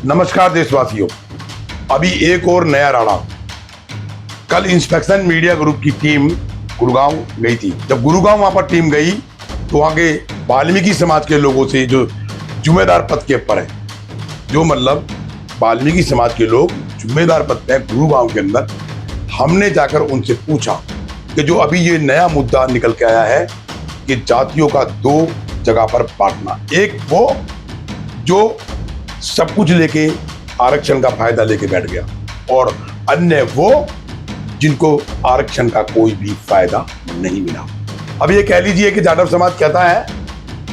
नमस्कार देशवासियों। अभी एक और नया राड़ा। कल इंस्पेक्शन मीडिया ग्रुप की टीम गुड़गांव गई थी। जब गुड़गांव वहां पर टीम गई तो वहां के वाल्मीकि समाज के लोगों से, जो जिम्मेदार पद के ऊपर है, जो मतलब वाल्मीकि समाज के लोग जिम्मेदार पद पे गुड़गांव के अंदर, हमने जाकर उनसे पूछा कि जो अभी ये नया मुद्दा निकल के आया है कि जातियों का दो जगह पर बांटना, एक वो जो सब कुछ लेके आरक्षण का फायदा लेके बैठ गया और अन्य वो जिनको आरक्षण का कोई भी फायदा नहीं मिला। अब ये कह लीजिए कि जाटव समाज कहता है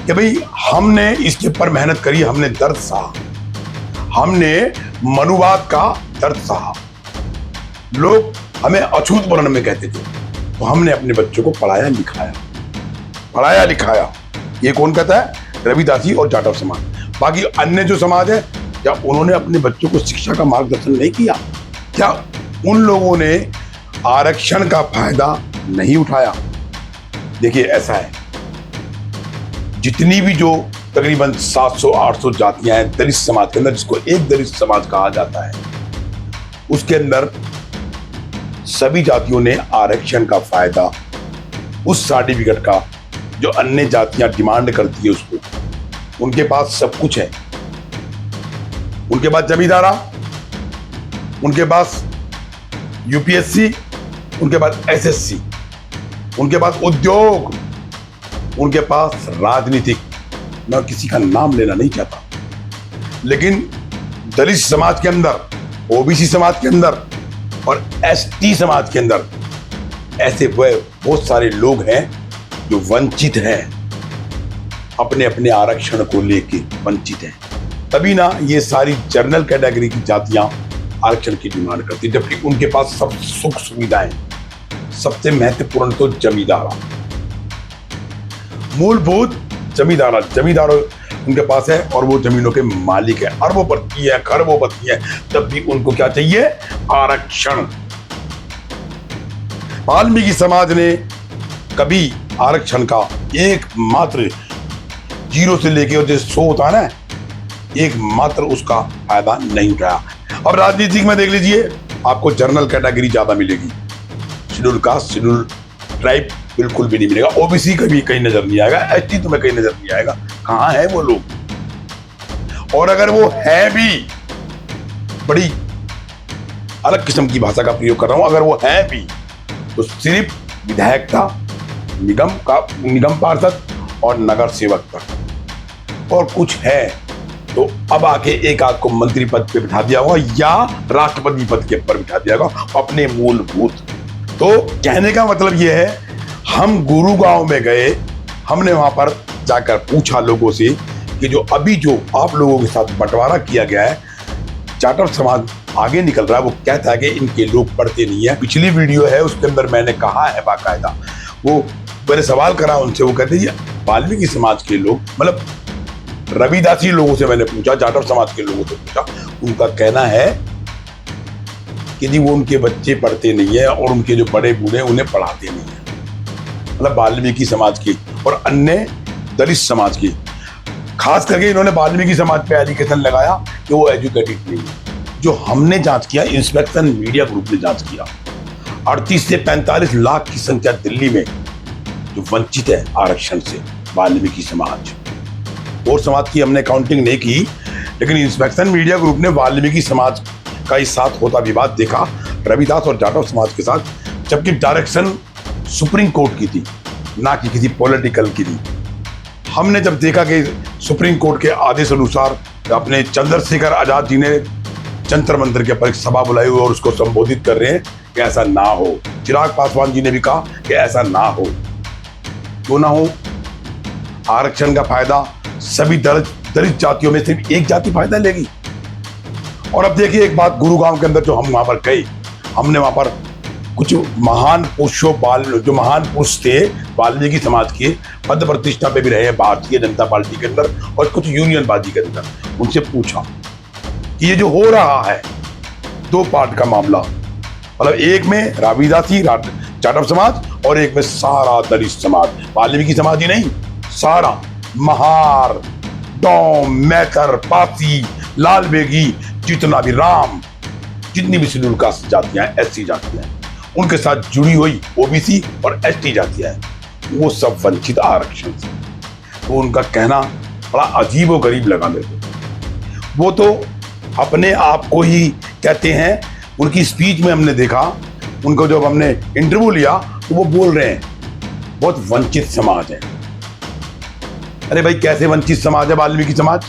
कि भाई हमने इसके ऊपर मेहनत करी, हमने दर्द सहा, हमने मनुवाद का दर्द सहा, लोग हमें अछूत वर्ण में कहते थे, तो हमने अपने बच्चों को पढ़ाया लिखाया। ये कौन कहता है? रविदासी और जाटव समाज। बाकी अन्य जो समाज है, क्या उन्होंने अपने बच्चों को शिक्षा का मार्गदर्शन नहीं किया? क्या उन लोगों ने आरक्षण का फायदा नहीं उठाया? देखिए ऐसा है, जितनी भी जो तकरीबन 700-800 जातियां हैं दलित समाज के अंदर, जिसको एक दलित समाज कहा जाता है, उसके अंदर सभी जातियों ने आरक्षण का फायदा, उस सर्टिफिकेट का जो अन्य जातियां डिमांड करती है उसको, उनके पास सब कुछ है। उनके पास जमींदारा, उनके पास यूपीएससी, उनके पास एसएससी, उनके पास उद्योग, उनके पास राजनीतिक, मैं किसी का नाम लेना नहीं चाहता, लेकिन दलित समाज के अंदर, ओबीसी समाज के अंदर और एसटी समाज के अंदर ऐसे बहुत सारे लोग हैं जो वंचित हैं, अपने अपने आरक्षण को लेके वंचित हैं। तभी ना ये सारी जनरल कैटेगरी की जातियां आरक्षण की डिमांड करती, जबकि उनके पास सब सुख सुविधाएं। सबसे महत्वपूर्ण तो जमींदारा, मूलभूत जमींदार उनके पास है और वो जमीनों के मालिक है, अरबोपति है, खरबोपति है, तब भी उनको क्या चाहिए? आरक्षण। वाल्मीकि समाज ने कभी आरक्षण का एकमात्र 0 से लेके और जैसे 100 होता है ना, एकमात्र उसका फायदा नहीं उठाया। अब राजनीतिक में देख लीजिए, आपको जनरल कैटेगरी ज्यादा मिलेगी, शेड्यूल कास्ट, शेड्यूल ट्राइब बिल्कुल भी नहीं मिलेगा, ओबीसी कभी कहीं नजर नहीं आएगा, एसटी तुम्हें कहीं नजर नहीं आएगा। कहां है वो लोग? और अगर वो है भी, बड़ी अलग किस्म की भाषा का प्रयोग कर रहा हूं, अगर वो है भी तो सिर्फ विधायक का, निगम पार्षद और नगर सेवक तक, और कुछ है तो अब आके एक आध को मंत्री पद पे बिठा दिया होगा या राष्ट्रपति पद के ऊपर बिठा दिया होगा, अपने मूलभूत। तो कहने का मतलब यह है, हम गुरुगांव में गए, हमने वहां पर जाकर पूछा लोगों से कि जो अभी जो आप लोगों के साथ बंटवारा किया गया है, जाटव समाज आगे निकल रहा है, वो कहता है कि इनके लोग पढ़ते नहीं है। पिछली वीडियो है उसके अंदर मैंने कहा है बाकायदा, वो मैंने सवाल करा उनसे, वो कहते हैं वाल्मीकि समाज के लोग, मतलब रविदासी लोगों से मैंने पूछा, जाटव समाज के लोगों से पूछा, उनका कहना है कि जी वो उनके बच्चे पढ़ते नहीं है और उनके जो बड़े बूढ़े उन्हें पढ़ाते नहीं है। मतलब वाल्मीकि समाज की और अन्य दलित समाज की, खास करके इन्होंने वाल्मीकि समाज पे एलिगेशन लगाया कि वो एजुकेटेड नहीं है। जो हमने जांच किया, इंस्पेक्शन मीडिया ग्रुप ने जांच किया, 38 से 45 लाख की संख्या दिल्ली में जो वंचित है आरक्षण से, वाल्मीकि समाज। और समाज की हमने काउंटिंग नहीं की, लेकिन इंस्पेक्शन मीडिया ग्रुप ने वाल्मीकि समाज का इस साथ होता विवाद देखा रविदास और जाटव समाज के साथ, जबकि डायरेक्शन सुप्रीम कोर्ट की थी, ना कि किसी पॉलिटिकल की थी। हमने जब देखा कि सुप्रीम कोर्ट के आदेश अनुसार अपने चंद्रशेखर आजाद जी ने जंतर मंतर के ऊपर एक सभा बुलाई हुई और उसको संबोधित कर रहे हैं कि ऐसा ना हो, चिराग पासवान जी ने भी कहा कि ऐसा ना हो। क्यों ना हो? आरक्षण का फायदा सभी दलित जातियों में सिर्फ एक जाति फायदा लेगी। और अब देखिए एक बात, गुरुगांव के अंदर जो हम वहां पर गए, हमने वहां पर कुछ महान पुरुषों, जो महान पुरुष थे वाल्मीकि समाज के, पद प्रतिष्ठा पे भी रहे हैं भारतीय जनता पार्टी के अंदर और कुछ यूनियनबाजी के अंदर, उनसे पूछा कि ये जो हो रहा है, 2 पार्ट का मामला, मतलब एक में रविदासी जाटव समाज और एक में सारा दलित समाज, वाल्मीकि समाज ही नहीं, सारा, महार, डोम, मैथर, पासी, लाल बेगी, जितना भी राम, जितनी भी शेड्यूल कास्ट जातियां हैं, एससी जातियां हैं, उनके साथ जुड़ी हुई ओबीसी और एसटी जातियां हैं, वो सब वंचित आरक्षण से। तो उनका कहना बड़ा अजीब और गरीब लगा मेरे को। वो तो अपने आप को ही कहते हैं, उनकी स्पीच में हमने देखा, उनको जब हमने इंटरव्यू लिया तो वो बोल रहे हैं बहुत वंचित समाज है। अरे भाई कैसे वंचित समाज है वाल्मीकि समाज?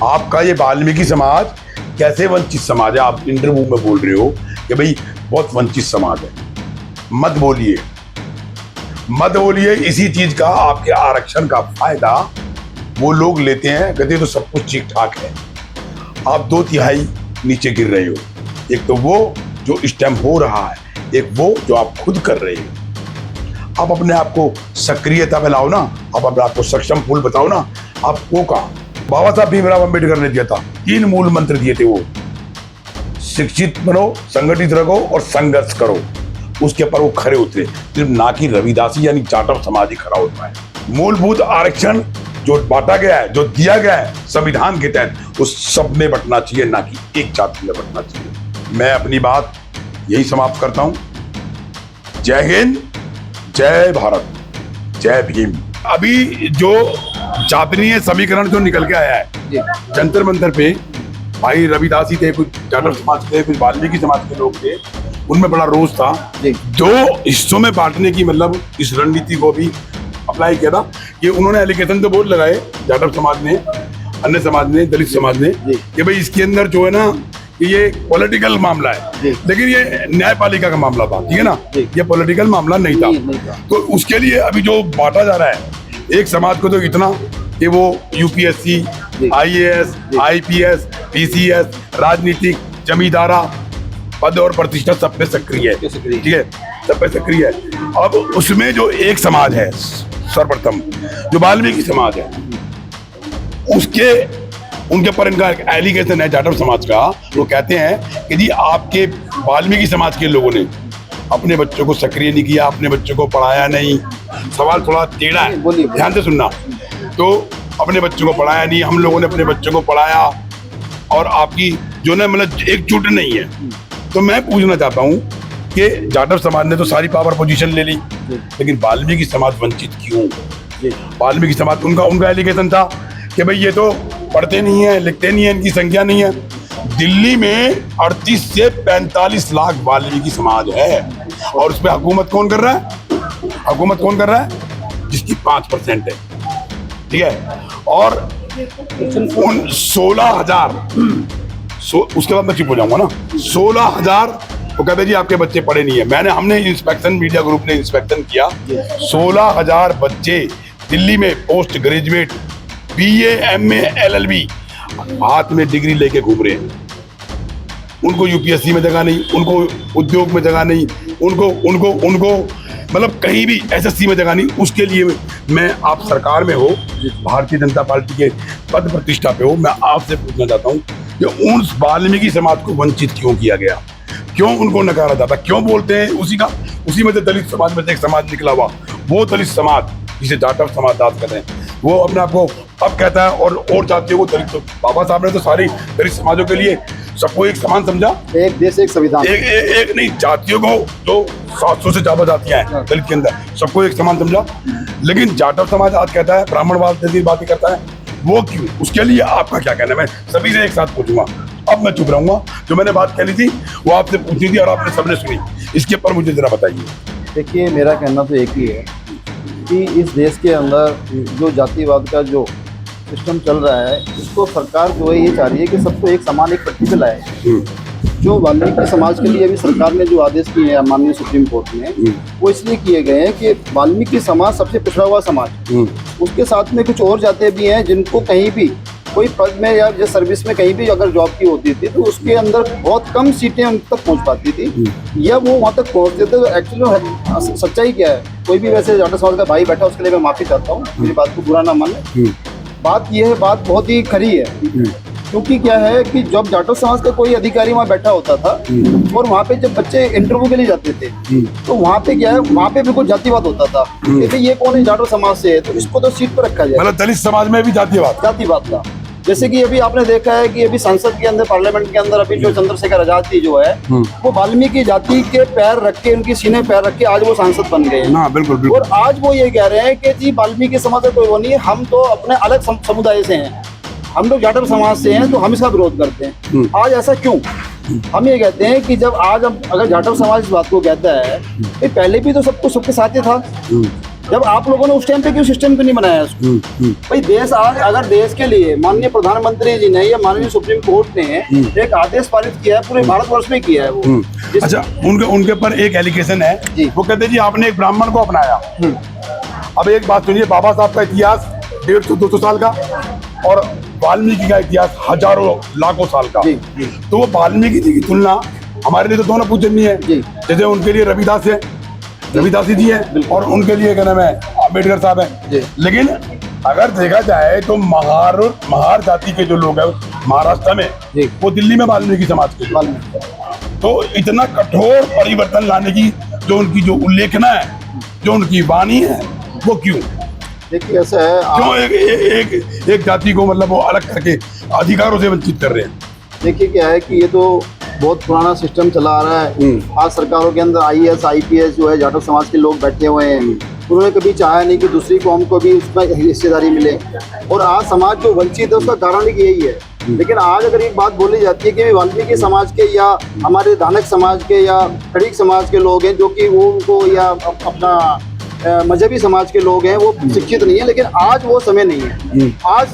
आपका ये वाल्मीकि समाज कैसे वंचित समाज है? आप इंटरव्यू में बोल रहे हो कि भाई बहुत वंचित समाज है। मत बोलिए, मत बोलिए। इसी चीज का, आपके आरक्षण का फायदा वो लोग लेते हैं, कहते तो सब कुछ ठीक ठाक है। आप 2/3 नीचे गिर रहे हो। एक तो वो जो इस टाइम हो रहा है, एक वो जो आप खुद कर रहे हो। आप अपने आप को सक्रियता में लाओ ना, आप अपने आप को सक्षम फूल बताओ ना। आपको कहा बाबा साहब भीमराव अम्बेडकर ने दिया था, 3 मूल मंत्र दिए थे वो, शिक्षित बनो, संगठित रहो और संघर्ष करो। उसके पर वो खरे उतरे, सिर्फ ना कि रविदासी यानी जाटव समाज ही खड़ा होता है। मूलभूत आरक्षण जो बांटा गया है, जो दिया गया है संविधान के तहत, उस सब में बंटना चाहिए, ना कि एक जाति में बंटना चाहिए। मैं अपनी बात यही समाप्त करता हूं। जय हिंद, जय भारत, जय भीम। अभी जो जातीय समीकरण जो निकल के आया है जंतर मंतर पे, भाई रविदासी थे, कुछ जाटव समाज के, कुछ वाल्मीकि समाज के लोग थे, उनमें बड़ा रोष था। 2 हिस्सों में बांटने की मतलब इस रणनीति को भी अप्लाई किया था। ये उन्होंने एलिगेशन तो बहुत लगाए, जाटव समाज ने, अन्य समाज ने, दलित समाज ने, कि भाई इसके अंदर जो है ना कि ये पॉलिटिकल मामला है, लेकिन ये न्यायपालिका का मामला था, ठीक है ना, ये पॉलिटिकल मामला नहीं था। तो उसके लिए अभी जो बांटा जा रहा है एक समाज को, तो इतना कि वो यूपीएससी, आईएएस, आईपीएस, पीसीएस, राजनीतिक, जमींदारा पद और प्रतिष्ठा सब पे सक्रिय है, ठीक है, सब पे सक्रिय है। अब उसमें जो एक समाज है सर्वप्रथम, जो वाल्मीकि समाज है, उनके पर इनका एलिगेशन है जाटव समाज का। वो कहते हैं कि जी आपके वाल्मीकि समाज के लोगों ने अपने बच्चों को सक्रिय नहीं किया, अपने बच्चों को पढ़ाया नहीं। सवाल थोड़ा टेढ़ा है, ध्यान से सुनना। तो अपने बच्चों को पढ़ाया नहीं, हम लोगों ने अपने बच्चों को पढ़ाया, और आपकी जो ना मतलब एकजुट नहीं है। तो मैं पूछना चाहता हूँ कि जाटव समाज ने तो सारी पावर पोजीशन ले ली, लेकिन वाल्मीकि समाज वंचित क्यों? वाल्मीकि समाज, उनका एलिगेशन था कि भाई ये तो पढ़ते नहीं है, लिखते नहीं है, इनकी संख्या नहीं है। दिल्ली में 38 से 45 लाख वाल्मीकि समाज है, और उसमें हुकूमत कौन कर रहा है? हुकूमत कौन कर रहा है? जिसकी 5% है, ठीक है। और उन 16,000, उसके बाद मैं चुप हो जाऊंगा ना, 16,000 वो कहते जी आपके बच्चे पढ़े नहीं है। हमने इंस्पेक्शन, मीडिया ग्रुप ने इंस्पेक्शन किया, 16,000 बच्चे दिल्ली में post graduate, BA, MA, LLB हाथ में डिग्री लेके घूम रहे हैं। उनको यूपीएससी में जगह नहीं, उनको उद्योग में जगह नहीं, उनको मतलब कहीं भी एसएससी में जगह नहीं। उसके लिए मैं, आप सरकार में हो, भारतीय जनता पार्टी के पद प्रतिष्ठा पे हो, मैं आपसे पूछना चाहता हूँ कि उन वाल्मीकि समाज को वंचित क्यों किया गया? क्यों उनको नकारा जाता? क्यों बोलते हैं उसी में से दलित समाज में से एक समाज निकला हुआ, वो दलित समाज जिसे जाटव समाज दास कहते हैं, वो अपने आप को अब कहता है और जातियों को दलित। बाबा साहब ने तो सारी दलित समाजों के लिए सबको एक समान समझा, एक देश एक संविधान, एक नहीं, जातियों को जो 700 से ज्यादा जातियां हैं दलित के अंदर, सबको एक समान समझा। लेकिन जाटव समाज आज कहता है, ब्राह्मणवाद जैसी बातें करता है, वो क्यों? उसके लिए आपका क्या कहना है? मैं सभी से एक साथ पूछूंगा, अब मैं चुप रहूंगा। जो मैंने बात कही थी वो आपसे पूछी थी और आपने सबने सुनी, इसके ऊपर मुझे जरा बताइए। देखिए, मेरा कहना तो एक ही है कि इस देश के अंदर जो जातिवाद का जो सिस्टम चल रहा है, इसको सरकार जो है ये चाह रही है कि सबको एक समान एक पट्टी पे लाए। जो वाल्मीकि समाज के लिए अभी सरकार ने जो आदेश किए हैं माननीय सुप्रीम कोर्ट में, वो इसलिए किए गए हैं कि वाल्मीकि समाज सबसे पिछड़ा हुआ समाज, उसके साथ में कुछ और जातियां भी हैं जिनको कहीं भी कोई पद में या जो सर्विस में कहीं भी अगर जॉब की होती थी तो उसके अंदर बहुत कम सीटें उन तक पहुंच पाती थी, या वो वहाँ तक पहुँचते थे। तो एक्चुअली सच्चाई क्या है, कोई भी वैसे जाटव समाज का भाई बैठा, उसके लिए मैं माफ़ी चाहता हूँ, मेरी बात को बुरा ना माने। बात यह है, बात बहुत ही खरी है, क्योंकि क्या है कि जब जाटव समाज का कोई अधिकारी वहाँ बैठा होता था और वहाँ पे जब बच्चे इंटरव्यू के लिए जाते थे तो वहाँ पे क्या है, वहाँ पे बिल्कुल जातिवाद होता था कि ये कौन है, जाटव समाज से है, तो इसको तो सीट पर रखा जाए। मतलब दलित समाज में भी जातिवाद था। जैसे कि अभी आपने देखा है कि अभी संसद के अंदर, पार्लियामेंट के अंदर अभी जो चंद्रशेखर आजाद जी जो है वो वाल्मीकि जाति के पैर रख के, उनकी सीने पैर रख के आज वो सांसद बन गए हैं। हाँ बिल्कुल बिल्कुल। और आज वो ये कह रहे हैं कि जी वाल्मीकि समाज का कोई वो नहीं है, हम तो अपने अलग समुदाय से हैं, हम लोग जाटव समाज से हैं, तो हम इसका विरोध करते हैं। आज ऐसा क्यों? हम ये कहते हैं कि जब आज अगर जाटव समाज इस बात को कहता है कि पहले भी तो सब कुछ सबके साथ ही था, जब आप लोगों ने उस टाइम पे क्यों सिस्टम को नहीं बनाया उसको? भाई देश आज, अगर देश के लिए माननीय प्रधानमंत्री जी ने या माननीय सुप्रीम कोर्ट ने एक आदेश पारित किया है, पूरे भारतवर्ष में किया है वो। अच्छा, उनके ऊपर एक एलिगेशन है, वो कहते हैं जी आपने एक ब्राह्मण को अपनाया। अब एक बात सुनिए, बाबा साहब का इतिहास 150-200 साल का और वाल्मीकि का इतिहास हजारों लाखों साल का। तो वो वाल्मीकि जी की तुलना हमारे लिए तो दोनों पूजनीय है। जैसे उनके लिए रविदास है, रविदासी जी है, और उनके लिए क्या नाम है, अम्बेडकर साहब है। लेकिन अगर देखा जाए तो महार जाति के जो लोग हैं महाराष्ट्र में, वो दिल्ली में वाल्मीकि समाज के लोग। तो इतना कठोर परिवर्तन लाने की जो उनकी जो उल्लेखना है, जो उनकी वाणी है, वो क्यों? देखिए ऐसा है, क्यों एक जाति को मतलब वो अलग करके अधिकारों से वंचित कर रहे हैं? देखिए क्या है कि ये तो बहुत पुराना सिस्टम चला आ रहा है। आज सरकारों के अंदर IAS IPS जो है जाटव समाज के लोग बैठे हुए हैं, उन्होंने कभी चाहा नहीं कि दूसरी कौम को भी उसमें हिस्सेदारी मिले, और आज समाज जो वंचित है उसका कारण यही है। लेकिन आज अगर एक बात बोली जाती है कि वाल्मीकि समाज के या हमारे धानक समाज के या खड़ीक समाज के लोग हैं जो कि वो उनको या अपना मजहबी समाज के लोग हैं, वो शिक्षित नहीं है, लेकिन आज वो समय नहीं है। आज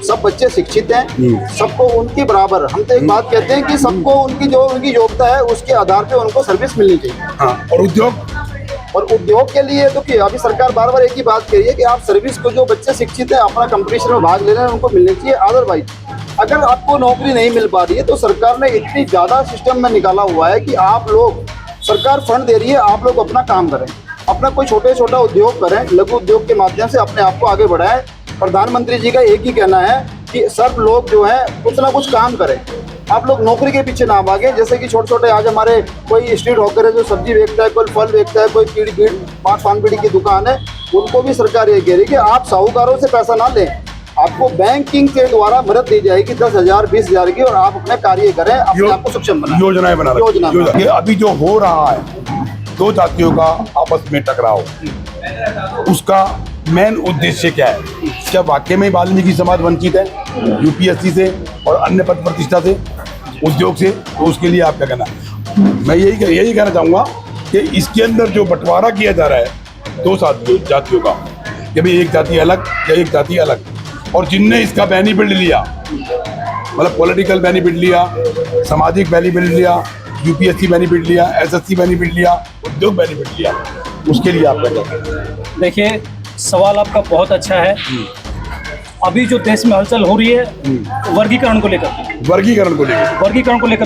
सब बच्चे शिक्षित हैं, सबको उनके बराबर, हम तो एक बात कहते हैं कि सबको उनकी योग्यता है उसके आधार पे उनको सर्विस मिलनी चाहिए। हाँ, और उद्योग के लिए तो कि अभी सरकार बार बार एक ही बात कह रही है कि आप सर्विस को, जो बच्चे शिक्षित हैं अपना कंपटीशन में भाग ले रहे हैं, उनको मिलनी चाहिए। अदरवाइज अगर आपको नौकरी नहीं मिल पा रही है तो सरकार ने इतनी ज्यादा सिस्टम में निकाला हुआ है कि आप लोग, सरकार फंड दे रही है, आप लोग अपना काम करें, अपना कोई छोटा उद्योग करें, लघु उद्योग के माध्यम से अपने आप को आगे बढ़ाएं। प्रधानमंत्री जी का एक ही कहना है कि सब लोग जो है कुछ ना कुछ काम करें, आप लोग नौकरी के पीछे ना भागे। जैसे कि छोटे आज हमारे कोई स्ट्रीट हॉकर है जो सब्जी बेचता है, कोई फल बेचता है, कोई पान बीड़ी की दुकान है, उनको भी सरकार ये कह रही है कि आप साहूकारों से पैसा ना लें, आपको बैंकिंग के द्वारा मदद दी जाएगी 10,000 20,000 की, और आप अपने कार्य करें, अपने आप को सक्षम बनाएं। योजनाएं बना रही। अभी जो हो रहा है दो जातियों का आपस में टकराव, उसका मेन उद्देश्य क्या है? क्या वाकई में वाल्मीकि समाज वंचित है UPSC से और अन्य पद प्रतिष्ठा से, उद्योग से? तो उसके लिए आप क्या कहना है? मैं यही कहना चाहूँगा कि इसके अंदर जो बंटवारा किया जा रहा है दो जातियों का, कि भाई एक जाति अलग या एक जाति अलग, और जिनने इसका बेनिफिट लिया, मतलब पॉलिटिकल बेनिफिट लिया, सामाजिक बेनिफिट लिया, UPSC बेनिफिट लिया, SSC बेनिफिट लिया, उद्योग बेनिफिट लिया, उसके लिए आप क्या कहते हैं? देखिए, सवाल आपका बहुत अच्छा है। अभी जो देश में हलचल हो रही है वर्गीकरण को लेकर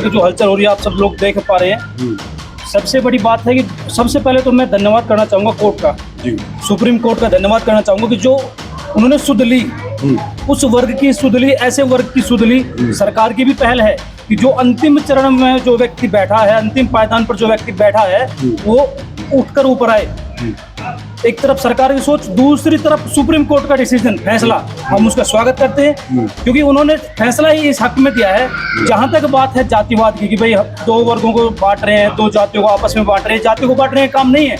के जो हलचल हो रही है, आप सब लोग देख पा रहे हैं। सबसे बड़ी बात है कि सबसे पहले तो मैं धन्यवाद करना चाहूँगा कोर्ट का, सुप्रीम कोर्ट का धन्यवाद करना चाहूँगा कि जो उन्होंने सुध ली, उस वर्ग की सुध ली, ऐसे वर्ग की सुध ली। सरकार की भी पहल है कि जो अंतिम चरण में जो व्यक्ति बैठा है, अंतिम पायदान पर जो व्यक्ति बैठा है, वो उठकर ऊपर आए। एक तरफ सरकार की सोच, दूसरी तरफ सुप्रीम कोर्ट का डिसीजन, फैसला, हम उसका स्वागत करते हैं, क्योंकि उन्होंने फैसला ही इस हक में दिया है। जहां तक बात है जातिवाद की कि भाई दो वर्गों को बांट रहे हैं, दो जातियों को आपस में बांट रहे हैं, जातियों को बांटने का काम नहीं है।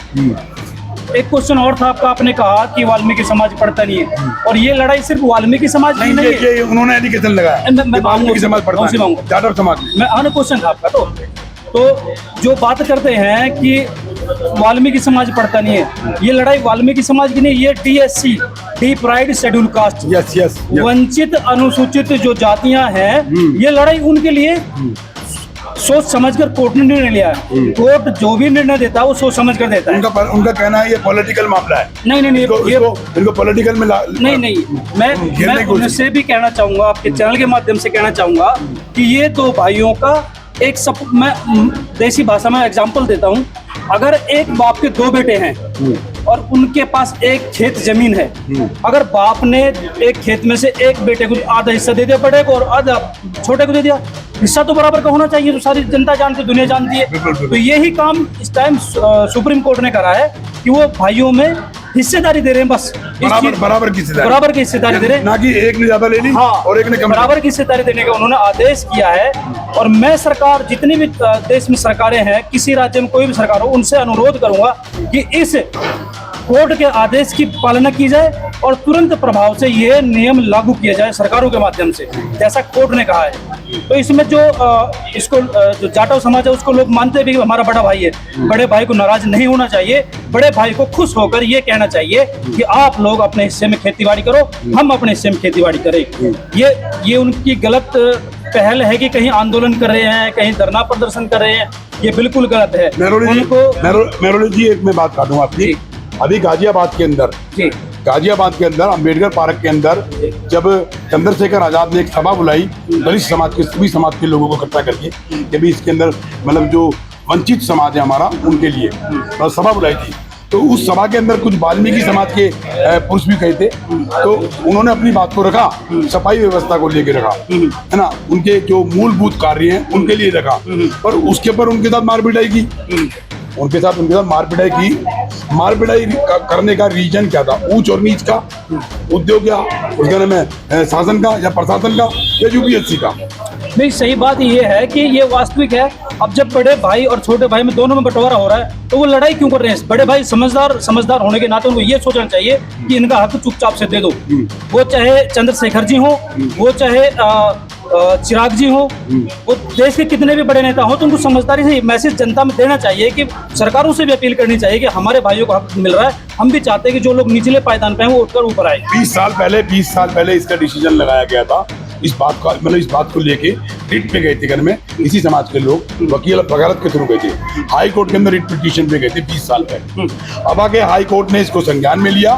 एक क्वेश्चन और था आपका, आपने कहा कि वाल्मीकि समाज पढ़ता नहीं है, और ये लड़ाई सिर्फ वाल्मीकि समाज की नहीं है। उन्होंने एलिगेशन लगाया, मैं वाल्मीकि समाज पढ़ता है, जाटव समाज। मैं क्वेश्चन था आपका, तो जो बात करते हैं कि वाल्मीकि समाज पढ़ता नहीं है, ये लड़ाई वाल्मीकि समाज की नहीं, ये DSC, deprived schedule caste, yes, वंचित अनुसूचित जो जातियां हैं, ये लड़ाई उनके लिए सोच समझकर कोर्ट ने निर्णय लिया है। कोर्ट जो भी निर्णय देता है वो सोच समझ कर देता है। उनका कहना है ये पॉलिटिकल मामला है। नहीं, इनको पॉलिटिकल में नहीं, मैं उनसे भी कहना चाहूंगा, आपके चैनल के माध्यम से कहना चाहूंगा कि ये दो भाइयों का एक मैं देसी भाषा में एग्जाम्पल देता हूँ। अगर एक बाप के दो बेटे हैं और उनके पास एक खेत जमीन है, अगर बाप ने एक खेत में से एक बेटे को आधा हिस्सा दे दिया बड़े को और आधा छोटे को दे दिया, हिस्सा तो बराबर का होना चाहिए, तो सारी जनता जानती है, दुनिया जानती है। तो यही काम इस टाइम सुप्रीम कोर्ट ने करा है कि वो भाइयों में हिस्सेदारी दे रहे हैं बस। बराबर की हिस्सेदारी, बराबर की हिस्सेदारी दे रहे हैं, ना कि एक ने ज्यादा ले ली और एक ने कम। बराबर की हिस्सेदारी देने का उन्होंने आदेश किया है। और मैं सरकार, जितनी भी देश में सरकारें हैं, किसी राज्य में कोई भी सरकार हो, उनसे अनुरोध करूंगा कि इस कोर्ट के आदेश की पालना की जाए और तुरंत प्रभाव से ये नियम लागू किया जाए सरकारों के माध्यम से, जैसा कोर्ट ने कहा है। तो इसमें जो इसको जो जाटव समाज है उसको लोग मानते भी कि हमारा बड़ा भाई है, बड़े भाई को नाराज नहीं होना चाहिए, बड़े भाई को खुश होकर ये कहना चाहिए कि आप लोग अपने हिस्से में खेतीबाड़ी करो, हम अपने हिस्से में खेतीबाड़ी करें। ये उनकी गलत पहल है कि कहीं आंदोलन कर रहे हैं, कहीं धरना प्रदर्शन कर रहे हैं, ये बिल्कुल गलत है। मेरोली जी एक मैं बात काटूंगा आपकी। अभी गाजियाबाद के अंदर अम्बेडकर पार्क के अंदर जब चंद्रशेखर आजाद ने एक सभा बुलाई दलित समाज के सभी समाज के लोगों को इकट्ठा करके कि भी इसके अंदर मतलब जो वंचित समाज है हमारा उनके लिए सभा बुलाई थी, तो उस सभा के अंदर कुछ वाल्मीकि समाज के पुरुष भी गए थे। तो उन्होंने अपनी बात को रखा, सफाई व्यवस्था को लेकर रखा, है ना, उनके जो मूलभूत कार्य हैं उनके लिए रखा, पर उसके ऊपर उनके साथ मारपिटाई की, उनके साथ मारपिटाई की। मारपिटाई करने का रीजन क्या था? ऊंच और नीच का, उद्योग क्या, उसके में शासन का या प्रशासन का या यूपीएससी का? नहीं, सही बात ये है कि ये वास्तविक है। अब जब बड़े भाई और छोटे भाई में दोनों में बंटवारा हो रहा है तो वो लड़ाई क्यों कर रहे हैं? बड़े भाई समझदार होने के नाते उनको ये सोचना चाहिए कि इनका हक चुपचाप से दे दो। वो चाहे चंद्रशेखर जी हो, वो चाहे चिराग जी हो, वो देश के कितने भी बड़े नेता हो, तो उनको समझदारी से मैसेज जनता में देना चाहिए कि सरकारों से भी अपील करनी चाहिए कि हमारे भाइयों को हक मिल रहा है। हम भी चाहते हैं कि जो लोग निचले पायदान पे हैं वो उठकर ऊपर आए। 20 साल पहले इसका डिसीजन लगाया गया था। इस बात को लेके रिट पे गए थे घर में इसी समाज के लोग, वकील वकालत के थ्रू गए थे, हाई कोर्ट के अंदर रिट पिटीशन पे गए थे 20 साल पहले। अब आके हाई कोर्ट ने इसको संज्ञान में लिया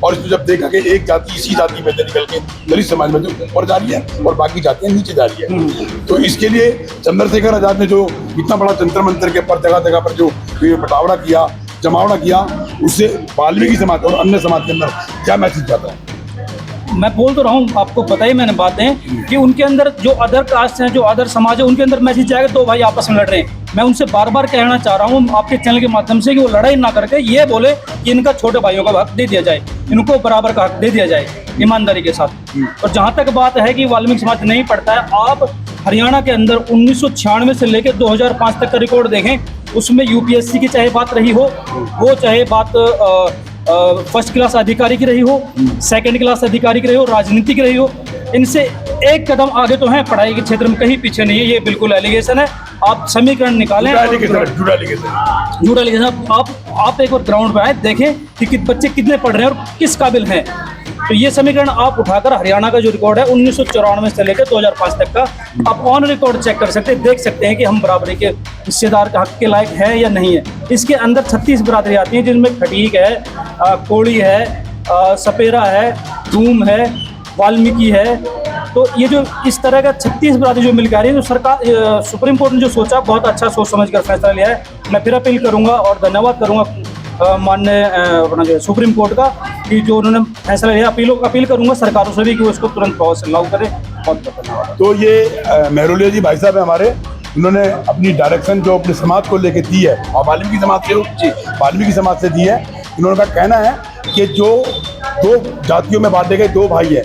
और इसमें जब देखा कि एक जाति इसी जाति में से निकल के दलित समाज में जो ऊपर जा रही है और बाकी जातियां नीचे जा रही है, तो इसके लिए चंद्रशेखर आजाद ने जो इतना बड़ा जंतर मंतर के पर जगह पर जो बटावड़ा किया, जमावड़ा किया, उससे वाल्मीकि समाज और अन्य समाज के अंदर क्या मैसेज जाता है? मैं बोल तो रहा हूँ, आपको पता ही मैंने बातें कि उनके अंदर जो अदर कास्ट हैं, जो अदर समाज है, उनके अंदर मैसेज जाएगा दो भाई आपस में लड़ रहे हैं। मैं उनसे बार बार कहना चाह रहा हूँ आपके चैनल के माध्यम से कि वो लड़ाई ना करके ये बोले कि इनका छोटे भाइयों का हक दे दिया जाए, इनको बराबर का हक दे दिया जाए ईमानदारी के साथ। और जहाँ तक बात है कि वाल्मीकि समाज नहीं पढ़ता है, आप हरियाणा के अंदर 1996 से लेकर 2005 तक का रिकॉर्ड देखें, उसमें यूपीएससी की चाहे बात रही हो, वो चाहे बात फर्स्ट क्लास अधिकारी की रही हो, सेकंड क्लास अधिकारी की रही हो, राजनीति की रही हो, इनसे एक कदम आगे तो हैं, पढ़ाई के क्षेत्र में कहीं पीछे नहीं है। ये बिल्कुल एलिगेशन है, आप समीकरण निकालें। झूठा एलिगेशन। आप एक बार ग्राउंड पे आए, देखें कि बच्चे कितने पढ़ रहे हैं और किस काबिल हैं। तो ये समीकरण आप उठाकर हरियाणा का जो रिकॉर्ड है 1994 से लेकर 2005 तक का आप ऑन रिकॉर्ड चेक कर सकते हैं, देख सकते हैं कि हम बराबरी के हिस्सेदार का हक के लायक है या नहीं है। इसके अंदर 36 बरादरी आती हैं, जिनमें खटीक है, कोड़ी है, सपेरा है, धूम है, वाल्मीकि है। तो ये जो इस तरह का 36 बरादरी जो मिल के आ रही है, जो सरकार सुप्रीम कोर्ट ने जो सोचा, बहुत अच्छा सोच समझ कर फैसला लिया है। मैं फिर अपील करूँगा और धन्यवाद करूँगा माननीय अपना जो सुप्रीम कोर्ट का कि जो उन्होंने फैसला लिया। अपील करूंगा सरकारों से भी कि वो इसको तुरंत प्रभाव से लागू करें। बहुत धन्यवाद। तो ये मेहरोलिया जी भाई साहब है हमारे, उन्होंने अपनी डायरेक्शन जो अपने समाज को लेके दी है और वाल्मीकि समाज से दी है। इन्होंने का कहना है कि जो दो जातियों में बांटे गए दो भाई है,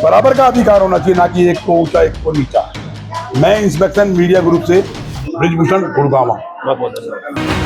बराबर का अधिकार होना चाहिए, ना कि एक को ऊंचा एक को नीचा। मैं इंस्पेक्शन मीडिया ग्रुप से ब्रिजभूषण गुड़गांव। बहुत धन्यवाद।